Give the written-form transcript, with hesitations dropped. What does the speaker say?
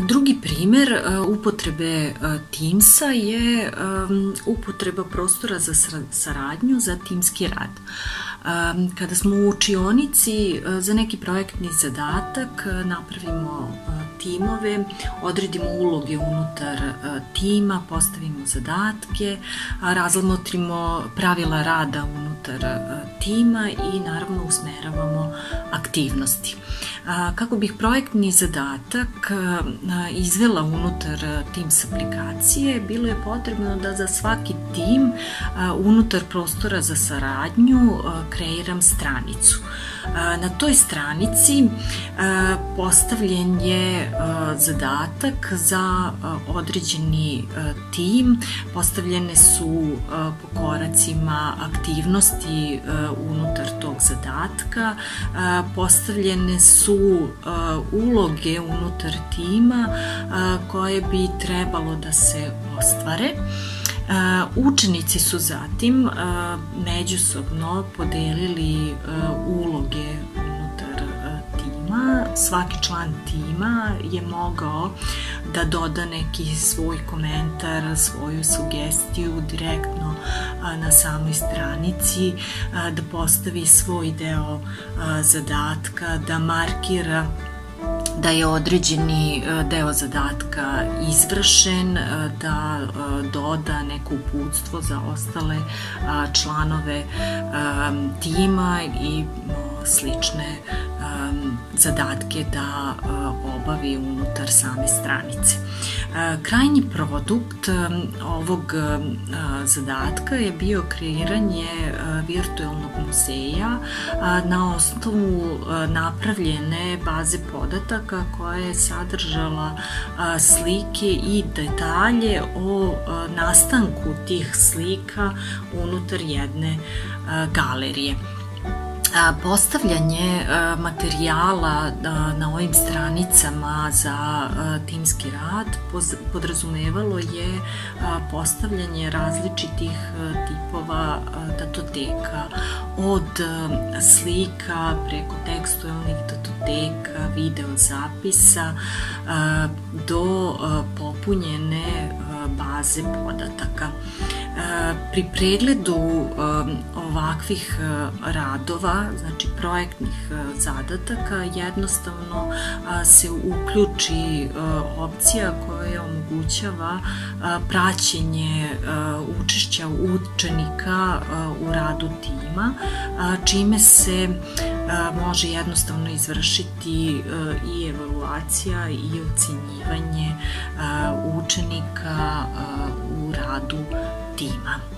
Drugi primer upotrebe Teamsa je upotreba prostora za saradnju za timski rad. Kada smo u učionici za neki projektni zadatak napravimo timove, odredimo uloge unutar tima, postavimo zadatke, razmotrimo pravila rada unutar tima i naravno usmeravamo aktivnosti. Kako bih projektni zadatak izvela unutar Teams aplikacije, bilo je potrebno da za svaki tim unutar prostora za saradnju kreiram stranicu. Na toj stranici postavljen je zadatak za određeni tim, postavljene su po koracima aktivnosti unutar tog zadatka, postavljene su uloge unutar tima koje bi trebalo da se ostvare. Učenici su zatim međusobno podelili uloge unutar tima. Svaki član tima je mogao da doda neki svoj komentar, svoju sugestiju direktno na samoj stranici, da postavi svoj deo zadatka, da markira da je određeni deo zadatka izvršen, da doda neko uputstvo za ostale članove tima i slične zadatke da obavi unutar same stranice. Krajnji produkt ovog zadatka je bio kreiranje virtualnog muzeja na osnovu napravljene baze podataka koja je sadržala slike i detalje o nastanku tih slika unutar jedne galerije. Postavljanje materijala na ovim stranicama za timski rad podrazumevalo je postavljanje različitih tipova datoteka, od slika preko tekstualnih datoteka, video zapisa do popunjene baze podataka. Pri pregledu ovakvih radova, znači projektnih zadataka, jednostavno se uključi opcija koja omogućava praćenje učešća učenika u radu tima, čime se može jednostavno izvršiti i evaluacija i ocenjivanje učenika u radu tima.